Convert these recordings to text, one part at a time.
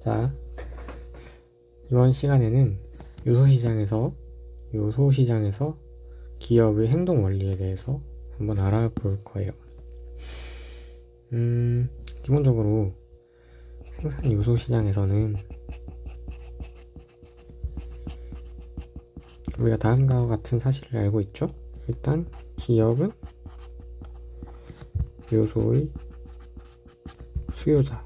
자, 이번 시간에는 요소시장에서 기업의 행동 원리에 대해서 한번 알아볼 거예요. 기본적으로 생산 요소시장에서는 우리가 다음과 같은 사실을 알고 있죠. 일단 기업은 요소의 수요자이고,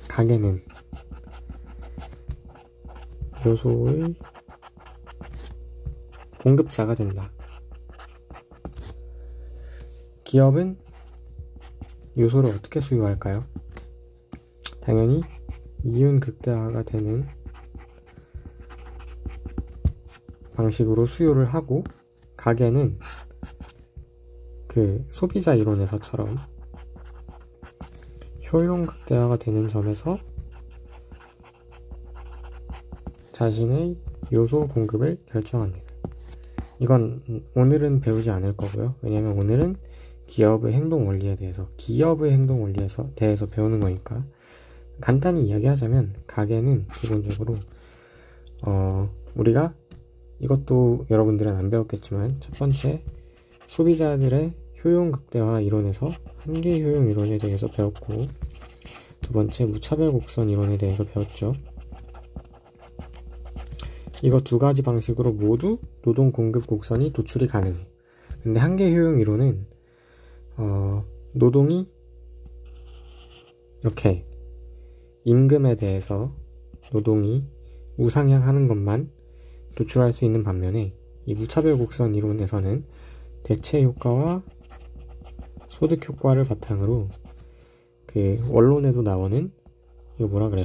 가게는 요소의 공급자가 된다. 기업은 요소를 어떻게 수요할까요? 당연히 이윤 극대화가 되는 방식으로 수요를 하고, 가게는 그 소비자 이론에서처럼 효용 극대화가 되는 점에서 자신의 요소 공급을 결정합니다. 이건 오늘은 배우지 않을 거고요. 왜냐면 오늘은 기업의 행동 원리에 대해서 배우는 거니까. 간단히 이야기하자면, 가게는 기본적으로 우리가 이것도 여러분들은 안 배웠겠지만, 첫 번째 소비자들의 효용 극대화 이론에서 한계 효용 이론에 대해서 배웠고, 두 번째 무차별 곡선 이론에 대해서 배웠죠. 이거 두 가지 방식으로 모두 노동 공급 곡선이 도출이 가능해. 근데 한계 효용 이론은 노동이 이렇게 임금에 대해서 노동이 우상향하는 것만 도출할 수 있는 반면에, 이 무차별 곡선 이론에서는 대체 효과와 소득 효과를 바탕으로 그 원론에도 나오는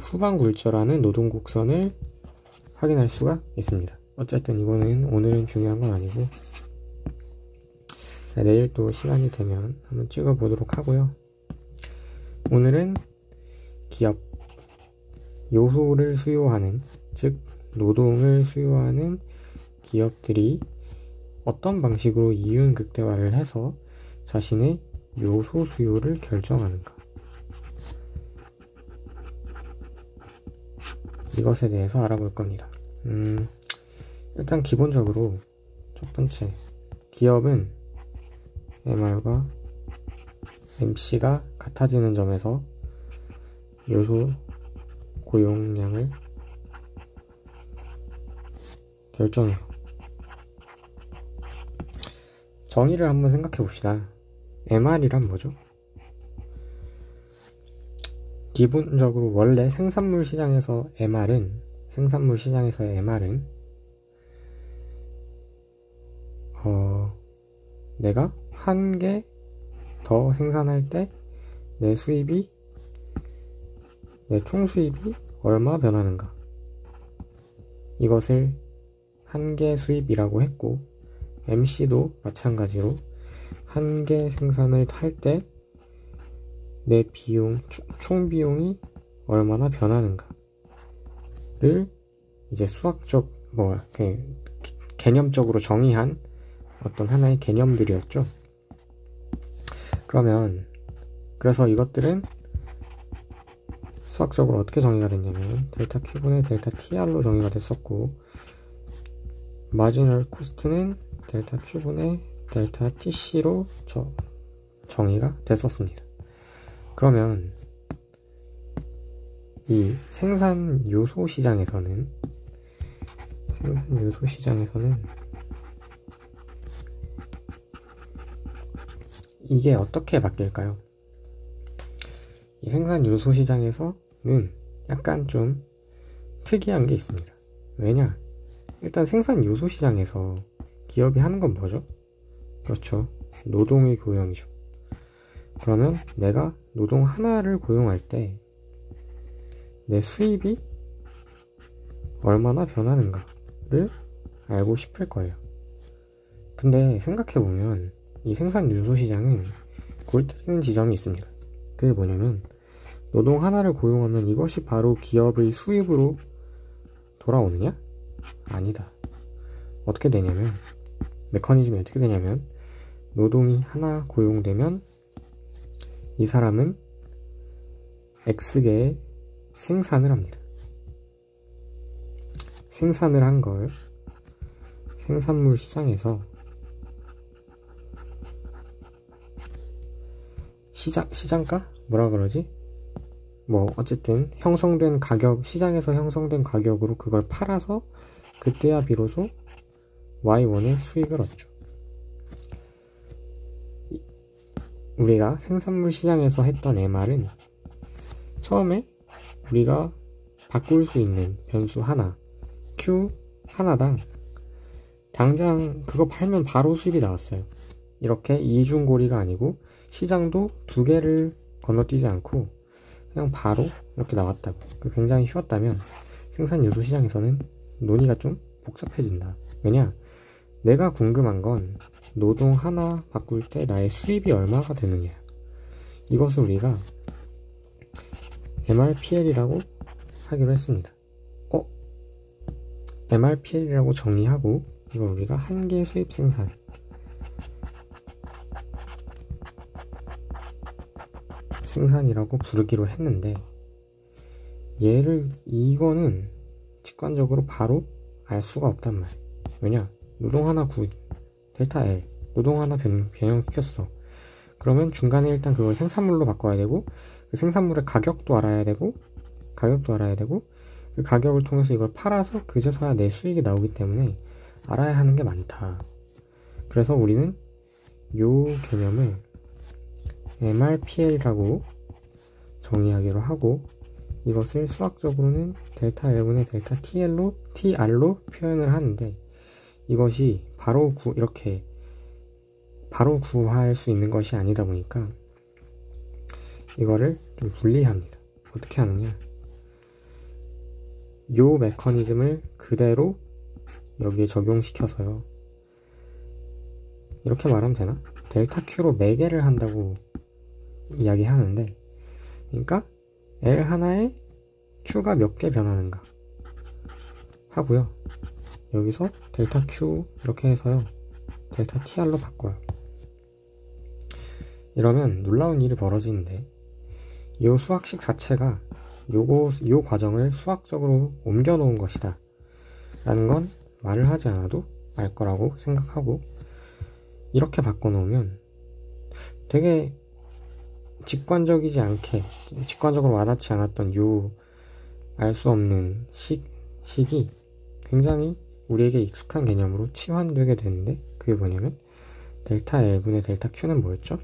후반 굴절하는 노동 곡선을 확인할 수가 있습니다. 어쨌든 이거는 오늘은 중요한 건 아니고, 내일 또 시간이 되면 한번 찍어보도록 하고요. 오늘은 기업, 요소를 수요하는, 즉 노동을 수요하는 기업들이 어떤 방식으로 이윤 극대화를 해서 자신의 요소 수요를 결정하는가, 이것에 대해서 알아볼 겁니다. 일단 기본적으로 첫 번째, 기업은 MR과 MC가 같아지는 점에서 요소 고용량을 결정해요. 정의를 한번 생각해 봅시다. MR이란 뭐죠? 기본적으로 원래 생산물 시장에서의 MR은 내가 한 개 더 생산할 때 내 총 수입이 얼마 변하는가, 이것을 한 개 수입이라고 했고, MC도 마찬가지로 한 개 생산을 할 때 내 총 비용이 얼마나 변하는가를 이제 개념적으로 정의한 어떤 하나의 개념들이었죠. 그래서 이것들은 수학적으로 어떻게 정의가 됐냐면, 델타 Q분의 델타 TR로 정의가 됐었고, 마지널 코스트는 델타 Q분의 델타 TC로 정의가 됐었습니다. 그러면 이 생산 요소 시장에서는 이게 어떻게 바뀔까요? 이 생산 요소 시장에서는 약간 좀 특이한 게 있습니다. 왜냐? 일단 생산 요소 시장에서 기업이 하는 건 뭐죠? 그렇죠. 노동의 고용이죠. 그러면 내가 노동 하나를 고용할 때 내 수입이 얼마나 변하는가를 알고 싶을 거예요. 근데 생각해보면 이 생산 요소 시장은 골 때리는 지점이 있습니다. 그게 뭐냐면, 노동 하나를 고용하면 이것이 바로 기업의 수입으로 돌아오느냐? 아니다. 메커니즘이 어떻게 되냐면, 노동이 하나 고용되면 이 사람은 X개의 생산을 합니다. 생산을 한 걸 생산물 시장에서 시장가? 뭐라 그러지? 뭐 어쨌든 형성된 가격, 시장에서 형성된 가격으로 그걸 팔아서 그때야 비로소 Y1의 수익을 얻죠. 우리가 생산물 시장에서 했던 MR은 처음에 우리가 바꿀 수 있는 변수 하나, Q 하나당 당장 그거 팔면 바로 수입이 나왔어요. 이렇게 이중고리가 아니고 시장도 두 개를 건너뛰지 않고 그냥 바로 이렇게 나왔다고. 굉장히 쉬웠다면 생산 요소 시장에서는 논의가 좀 복잡해진다. 왜냐? 내가 궁금한 건 노동 하나 바꿀 때 나의 수입이 얼마가 되느냐. 이것을 우리가 MRPL이라고 하기로 했습니다. MRPL이라고 정의하고 이걸 우리가 한계 수입 생산이라고 부르기로 했는데, 이거는 직관적으로 바로 알 수가 없단 말이야. 왜냐? 노동 하나 델타 L 노동 하나 변형시켰어. 그러면 중간에 일단 그걸 생산물로 바꿔야 되고, 그 생산물의 가격도 알아야 되고 그 가격을 통해서 이걸 팔아서 그제서야 내 수익이 나오기 때문에 알아야 하는 게 많다. 그래서 우리는 요 개념을 MRPL이라고 정의하기로 하고, 이것을 수학적으로는 델타 L분의 델타 TR로 표현을 하는데, 이것이 이렇게 바로 구할 수 있는 것이 아니다 보니까 이거를 좀 분리합니다. 어떻게 하느냐? 요 메커니즘을 그대로 여기에 적용시켜서요. 이렇게 말하면 되나? 델타 Q로 매개를 한다고 이야기하는데, 그러니까 L 하나에 Q가 몇 개 변하는가 하고요. 여기서 델타 Q 이렇게 해서요. 델타 TR로 바꿔요. 이러면 놀라운 일이 벌어지는데, 이 수학식 자체가 요 과정을 수학적으로 옮겨 놓은 것이다 라는 건 말을 하지 않아도 알 거라고 생각하고, 이렇게 바꿔 놓으면 되게 직관적으로 와닿지 않았던 요 알 수 없는 식이 굉장히 우리에게 익숙한 개념으로 치환되게 되는데, 그게 뭐냐면 델타 L분의 델타 Q는 뭐였죠?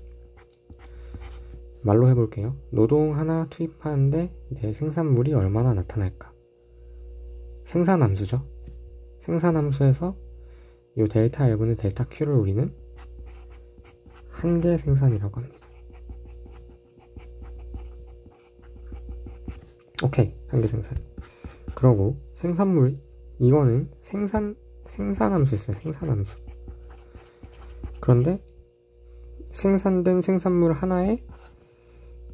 말로 해볼게요. 노동 하나 투입하는데 내 생산물이 얼마나 나타날까? 생산함수죠. 생산함수에서 이 델타 L분의 델타 Q를 우리는 한계 생산이라고 합니다. 오케이, 한계 생산. 그러고 생산물, 이거는 생산함수였어요. 생산함수. 그런데 생산된 생산물 하나에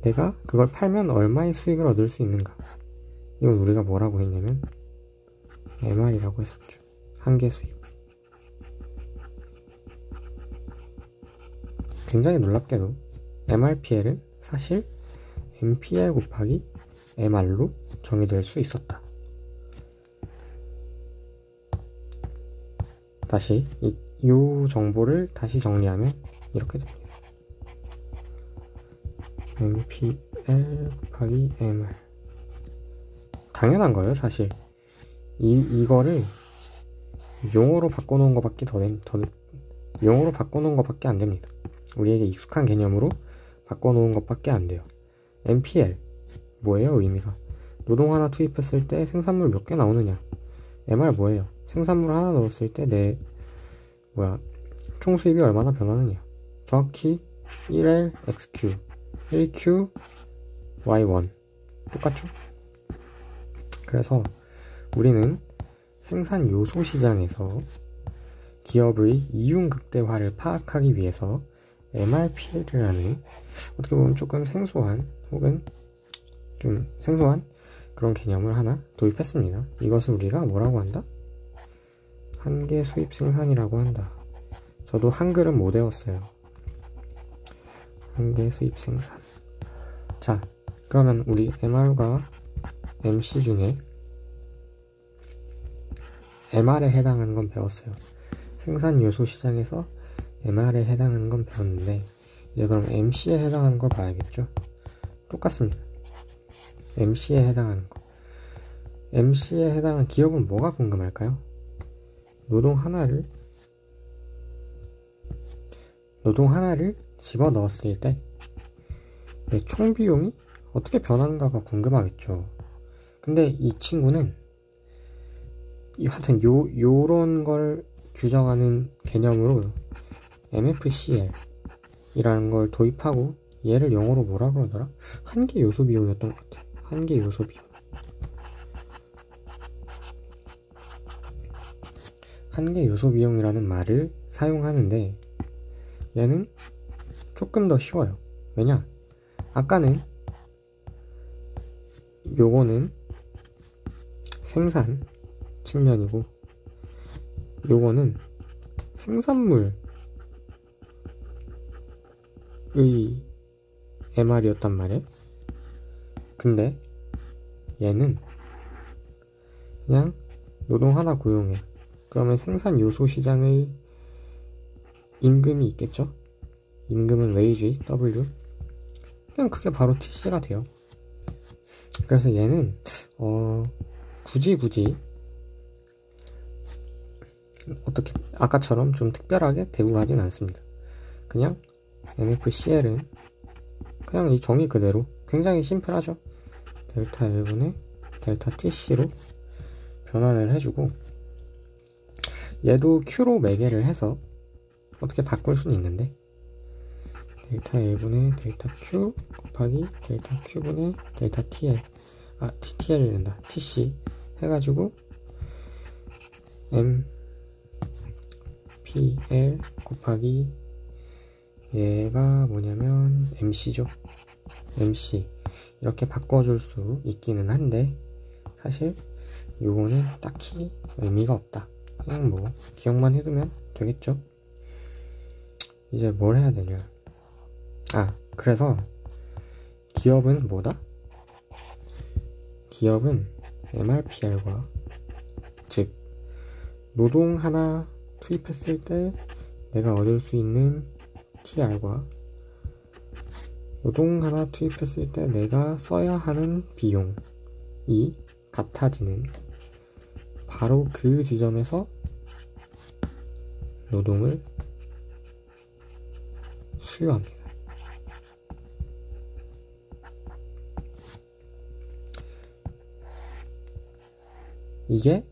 내가 그걸 팔면 얼마의 수익을 얻을 수 있는가? 이건 우리가 뭐라고 했냐면 MR이라고 했었죠. 한계 수익. 굉장히 놀랍게도 MRPL은 사실 MPL 곱하기 MR로 정의될 수 있었다. 다시 이 정보를 다시 정리하면 이렇게 됩니다. MPL 곱하기 MR. 당연한 거예요, 사실. 이거를 용어로 바꿔놓은 것밖에 용어로 바꿔놓은 것밖에 안 됩니다. 우리에게 익숙한 개념으로 바꿔놓은 것밖에 안 돼요. MPL 뭐예요? 의미가 노동 하나 투입했을 때 생산물 몇 개 나오느냐. MR 뭐예요? 생산물 하나 넣었을 때 총 수입이 얼마나 변하느냐. 정확히 1L XQ 1Q Y1 똑같죠? 그래서 우리는 생산 요소 시장에서 기업의 이윤 극대화를 파악하기 위해서 MRPL이라는 어떻게 보면 조금 생소한 혹은 좀 생소한 그런 개념을 하나 도입했습니다. 이것을 우리가 뭐라고 한다? 한계 수입 생산이라고 한다. 저도 한글은 못 외웠어요. 한계 수입 생산. 자, 그러면 우리 MR과 MC 중에 MR에 해당하는 건 배웠어요. 생산 요소 시장에서 MR에 해당하는 건 배웠는데, 이제 그럼 MC에 해당하는 걸 봐야겠죠. 똑같습니다. MC에 해당하는 거. MC에 해당하는 기업은 뭐가 궁금할까요? 노동 하나를 집어 넣었을 때 총 비용이 어떻게 변하는가가 궁금하겠죠. 근데 이 친구는 하여튼 요런 걸 규정하는 개념으로 MFCL 이라는 걸 도입하고, 얘를 영어로 뭐라 그러더라? 한계 요소 비용이었던 것 같아. 한계 요소 비용. 한계 요소 비용이라는 말을 사용하는데, 얘는 조금 더 쉬워요. 왜냐? 아까는 요거는 생산 측면이고, 요거는 생산물의 MR이었단 말이에요. 근데 얘는 그냥 노동 하나 고용해. 그러면 생산 요소 시장의 임금이 있겠죠? 임금은 wage, W. 그냥 그게 바로 TC가 돼요. 그래서 얘는 굳이 어떻게 아까처럼 좀 특별하게 대우하진 않습니다. 그냥 MFCL은 그냥 이 정의 그대로 굉장히 심플하죠. 델타 L분의 델타 TC로 변환을 해주고, 얘도 Q로 매개를 해서 어떻게 바꿀 수는 있는데, 델타 L분의 델타 Q 곱하기 델타 Q분의 델타 TL, TTL이 된다. TC 해가지고 MPL 곱하기 얘가 뭐냐면 MC죠. MC 이렇게 바꿔줄 수 있기는 한데, 사실 요거는 딱히 의미가 없다. 그냥 뭐 기억만 해두면 되겠죠. 이제 뭘 해야 되냐. 그래서 기업은 뭐다? 기업은 MRPL과, 즉 노동 하나 투입했을 때 내가 얻을 수 있는 TR과 노동 하나 투입했을 때 내가 써야 하는 비용이 같아지는, 바로 그 지점에서 노동을 수요합니다. 이게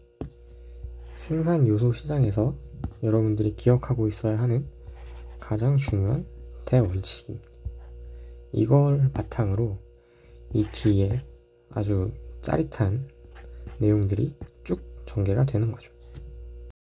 생산 요소 시장에서 여러분들이 기억하고 있어야 하는 가장 중요한 대원칙입니다. 이걸 바탕으로 이 뒤에 아주 짜릿한 내용들이 쭉 전개가 되는 거죠.